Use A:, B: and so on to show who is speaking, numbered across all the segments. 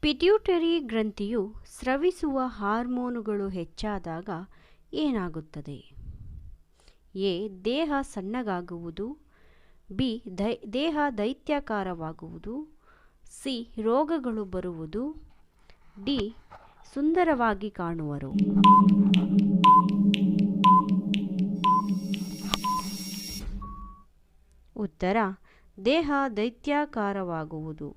A: Pituitary ಗ್ರಂಥಿಯು ಸ್ರವಿಸುವ ಹಾರ್ಮೋನುಗಳು ಹೆಚ್ಚಾದಾಗ ಏನಾಗುತ್ತದೆ? ಎ. ದೇಹ ಸಣ್ಣಗಾಗುವುದು. ಬಿ. ದೇಹ ದೈತ್ಯಾಕಾರವಾಗುವುದು. ಸಿ. ರೋಗಗಳು ಬರುವುದು. ಡಿ. ಸುಂದರವಾಗಿ ಕಾಣುವರು. ಉತ್ತರ: ದೇಹ ದೈತ್ಯಾಕಾರವಾಗುವುದು.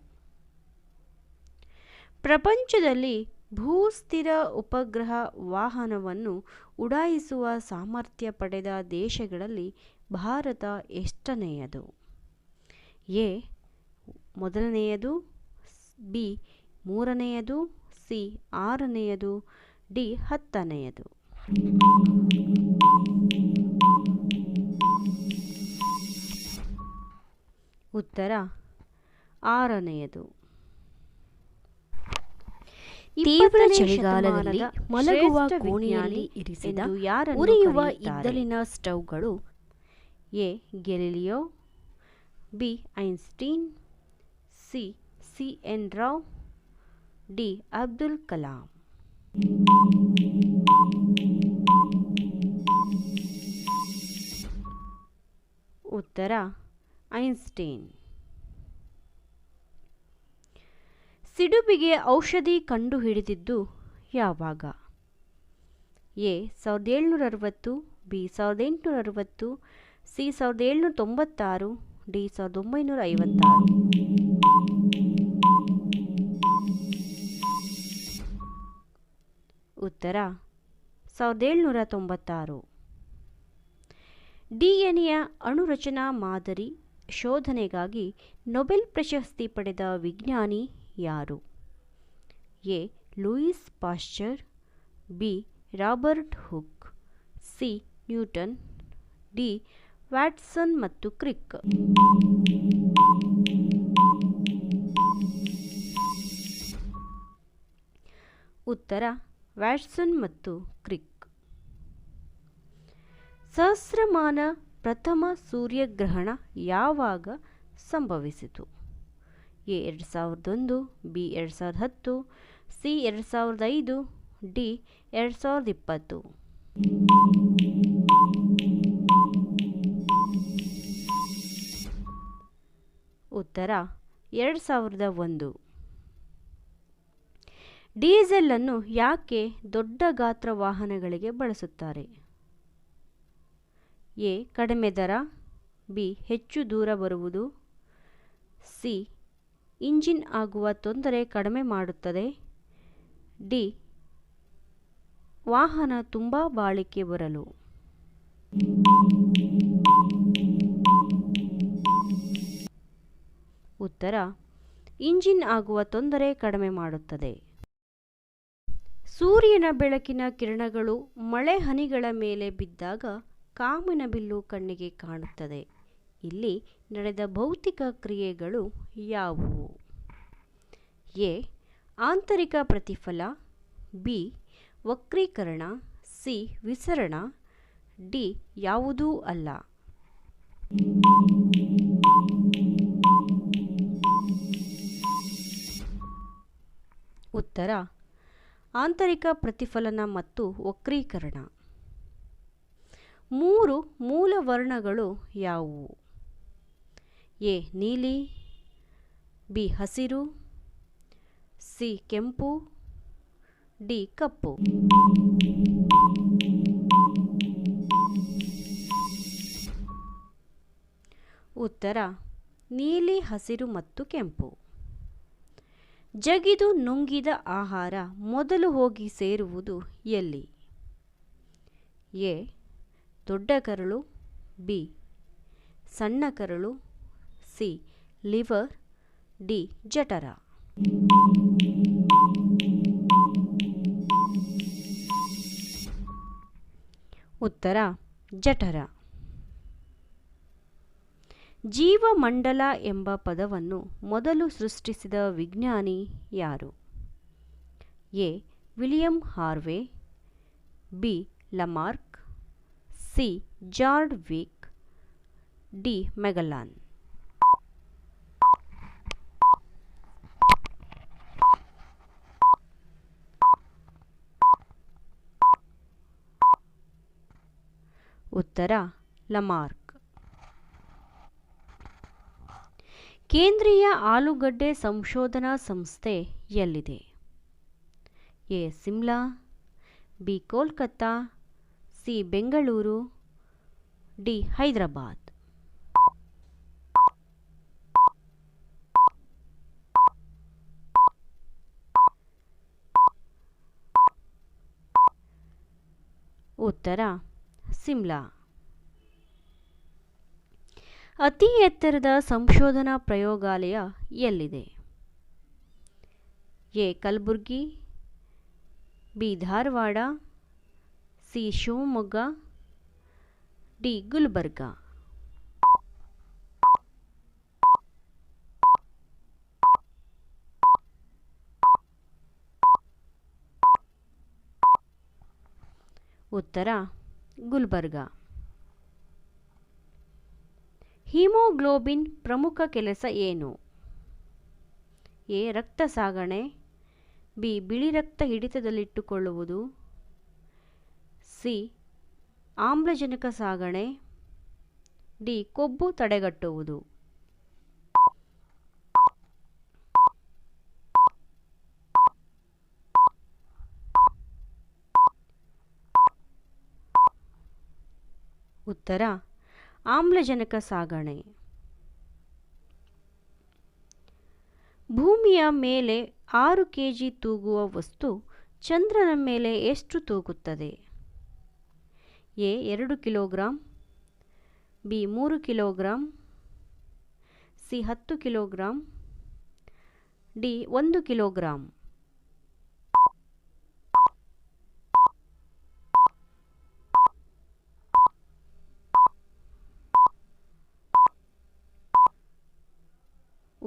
A: ಪ್ರಪಂಚದಲ್ಲಿ ಭೂಸ್ಥಿರ ಉಪಗ್ರಹ ವಾಹನವನ್ನು ಉಡಾಯಿಸುವ ಸಾಮರ್ಥ್ಯ ಪಡೆದ ದೇಶಗಳಲ್ಲಿ ಭಾರತ ಎಷ್ಟನೆಯದು? ಎ. ಮೊದಲನೆಯದು. ಬಿ. ಮೂರನೆಯದು. ಸಿ. ಆರನೆಯದು. ಡಿ. 10ನೆಯದು. ಉತ್ತರ: ಆರನೆಯದು. ತೀವ್ರ ಚಳಿಗಾಲದಲ್ಲಿ ಮಲಗುವ ಕೋಣೆಯಲ್ಲಿ ಇರಿಸಿದ ಉರಿಯುವ ಇದ್ದಲಿನ ಸ್ಟವ್ಗಳು? A. Galileo. B. Einstein. C. C N. Rao. D. Abdul Kalam. ಉತ್ತರ: ಐನ್ಸ್ಟೀನ್. ಸಿಡುಬಿಗೆ ಔಷಧಿ ಕಂಡುಹಿಡಿದಿದ್ದು ಯಾವಾಗ? ಎ. 1760. ಬಿ. 1860. ಸಿ. 1796. ಡಿ. 1956. ಉತ್ತರ: 1796. ಡಿಎನ್ಎಯ ಅಣುರಚನಾ ಮಾದರಿ ಶೋಧನೆಗಾಗಿ ನೊಬೆಲ್ ಪ್ರಶಸ್ತಿ ಪಡೆದ ವಿಜ್ಞಾನಿ ಯಾರು? A. Louis Pasteur. B. Robert Hooke. C. Newton. D. Watson ಮತ್ತು ಕ್ರಿಕ್. ಉತ್ತರ: ವ್ಯಾಟ್ಸನ್ ಮತ್ತು ಕ್ರಿಕ್. ಸಹಸ್ರಮಾನ ಪ್ರಥಮ ಸೂರ್ಯಗ್ರಹಣ ಯಾವಾಗ ಸಂಭವಿಸಿತು? ಎ. 2001. ಬಿ. 2010. ಸಿ. 2005. ಡಿ. 2020. ಉತ್ತರ: 2001. ಡೀಸೆಲ್ ಅನ್ನು ಯಾಕೆ ದೊಡ್ಡ ಗಾತ್ರ ವಾಹನಗಳಿಗೆ ಬಳಸುತ್ತಾರೆ? ಎ. ಕಡಿಮೆ ದರ. ಬಿ. ಹೆಚ್ಚು ದೂರ ಬರುವುದು. ಸಿ. ಇಂಜಿನ್ ಆಗುವ ತೊಂದರೆ ಕಡಿಮೆ ಮಾಡುತ್ತದೆ. ಡಿ. ವಾಹನ ತುಂಬ ಬಾಳಿಕೆ ಬರಲು. ಉತ್ತರ: ಇಂಜಿನ್ ಆಗುವ ತೊಂದರೆ ಕಡಿಮೆ ಮಾಡುತ್ತದೆ. ಸೂರ್ಯನ ಬೆಳಕಿನ ಕಿರಣಗಳು ಮಳೆ ಹನಿಗಳ ಮೇಲೆ ಬಿದ್ದಾಗ ಕಾಮನಬಿಲ್ಲು ಕಣ್ಣಿಗೆ ಕಾಣುತ್ತದೆ. ಇಲ್ಲಿ ನಡೆದ ಭೌತಿಕ ಕ್ರಿಯೆಗಳು ಯಾವುವು? ಎ. ಆಂತರಿಕ ಪ್ರತಿಫಲ. ಬಿ. ವಕ್ರೀಕರಣ. ಸಿ. ವಿಸರಣ. ಡಿ. ಯಾವುದೂ ಅಲ್ಲ. ಉತ್ತರ: ಆಂತರಿಕ ಪ್ರತಿಫಲನ ಮತ್ತು ವಕ್ರೀಕರಣ. 3 ಮೂಲ ವರ್ಣಗಳು ಯಾವುವು? ಎ. ನೀಲಿ. ಬಿ. ಹಸಿರು. ಸಿ. ಕೆಂಪು. ಡಿ. ಕಪ್ಪು. ಉತ್ತರ: ನೀಲಿ, ಹಸಿರು ಮತ್ತು ಕೆಂಪು. ಜಗಿದು ನುಂಗಿದ ಆಹಾರ ಮೊದಲು ಹೋಗಿ ಸೇರುವುದು ಎಲ್ಲಿ? ಎ. ದೊಡ್ಡ ಕರಳು. ಬಿ. ಸಣ್ಣ ಕರಳು. ಸಿ. ಲಿವರ್. ಡಿ. ಜಠರ. ಉತ್ತರ: ಜಠರ. ಜೀವಮಂಡಲ ಎಂಬ ಪದವನ್ನು ಮೊದಲು ಸೃಷ್ಟಿಸಿದ ವಿಜ್ಞಾನಿ ಯಾರು? A. William Harvey. B. Lamarck. C. ಜಾರ್ಡ್ ವಿಕ್. ಡಿ. ಮೆಗಲಾನ್. ಉತ್ತರ ಲಮಾರ್ಕ್. ಕೇಂದ್ರೀಯ ಆಲೂಗಡ್ಡೆ ಸಂಶೋಧನಾ ಸಂಸ್ಥೆ ಎಲ್ಲಿದೆ? A Shimla, B Kolkata, C Bengaluru, D Hyderabad. ಉತ್ತರ ಸಿಮ್ಲಾ. ಅತಿ ಎತ್ತರದ ಸಂಶೋಧನಾ ಪ್ರಯೋಗಾಲಯ ಎಲ್ಲಿದೆ? A Kalaburagi, B Dharwad, C Shivamogga, D Gulbarga. ಉತ್ತರ ಗುಲ್ಬರ್ಗ. ಹಿಮೋಗ್ಲೋಬಿನ್ ಪ್ರಮುಖ ಕೆಲಸ ಏನು? ಎ ರಕ್ತ ಸಾಗಣೆ, ಬಿ ಬಿಳಿ ರಕ್ತ ಹಿಡಿತದಲ್ಲಿಟ್ಟುಕೊಳ್ಳುವುದು, ಸಿ ಆಮ್ಲಜನಕ ಸಾಗಣೆ, ಡಿ ಕೊಬ್ಬು ತಡೆಗಟ್ಟುವುದು. ಉತ್ತರ ಆಮ್ಲಜನಕ ಸಾಗಣೆ. ಭೂಮಿಯ ಮೇಲೆ 6 kg ತೂಗುವ ವಸ್ತು ಚಂದ್ರನ ಮೇಲೆ ಎಷ್ಟು ತೂಗುತ್ತದೆ? A 2 kilogram, B 3 kilogram, C 10 kilogram, D 1 kilogram.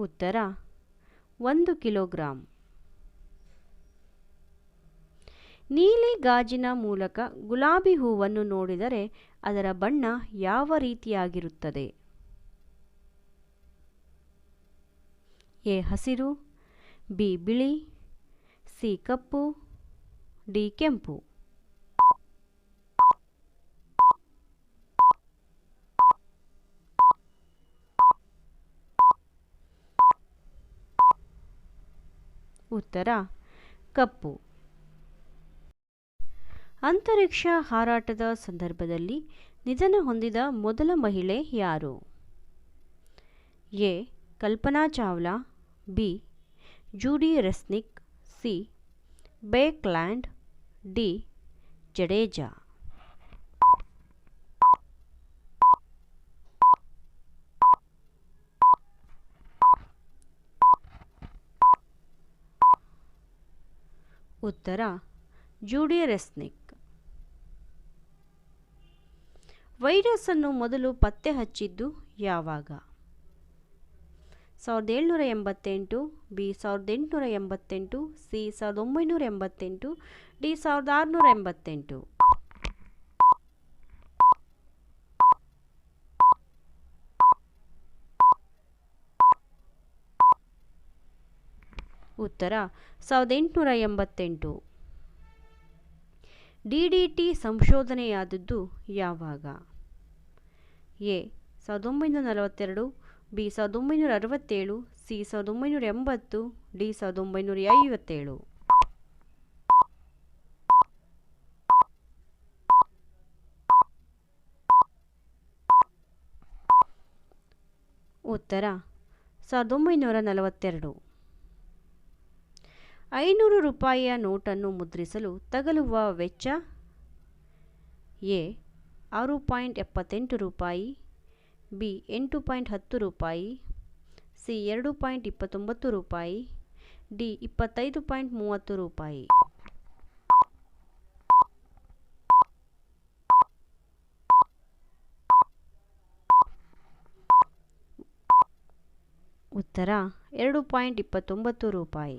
A: ಉತ್ತರ 1 ಕಿಲೋಗ್ರಾಂ. ನೀಲಿ ಗಾಜಿನ ಮೂಲಕ ಗುಲಾಬಿ ಹೂವನ್ನು ನೋಡಿದರೆ ಅದರ ಬಣ್ಣ ಯಾವ ರೀತಿಯಾಗಿರುತ್ತದೆ? ಎ ಹಸಿರು, ಬಿ ಬಿಳಿ, ಸಿ ಕಪ್ಪು, ಡಿ ಕೆಂಪು. ಉತ್ತರ ಕಪ್ಪು. ಅಂತರಿಕ್ಷ ಹಾರಾಟದ ಸಂದರ್ಭದಲ್ಲಿ ನಿಧನ ಹೊಂದಿದ ಮೊದಲ ಮಹಿಳೆ ಯಾರು? A Kalpana Chawla, B Judy Resnik, C ಬೇಕ್ ಲ್ಯಾಂಡ್, ಡಿ ಜಡೇಜಾ. ಉತ್ತರ ಜೂಡಿ ರೆಸ್ನಿಕ್. ವೈರಸ್ ಅನ್ನು ಮೊದಲು ಪತ್ತೆ ಹಚ್ಚಿದ್ದು ಯಾವಾಗ? 1788, ಬಿ 1888, ಸಿ 1988, ಡಿ 1688. ಉತ್ತರ 1888. DDT ಸಂಶೋಧನೆಯಾದದ್ದು ಯಾವಾಗ? A 1942, B 1967, C 1980, D 1957. ಉತ್ತರ 1942. 500 ರೂಪಾಯಿಯ ನೋಟನ್ನು ಮುದ್ರಿಸಲು ತಗಲುವ ವೆಚ್ಚ? ಎ 6.78 ರೂಪಾಯಿ, ಬಿ 8.10 ರೂಪಾಯಿ, ಸಿ 2.29 ರೂಪಾಯಿ, ಡಿ 25.30 ರೂಪಾಯಿ. ಉತ್ತರ 2.29 ರೂಪಾಯಿ.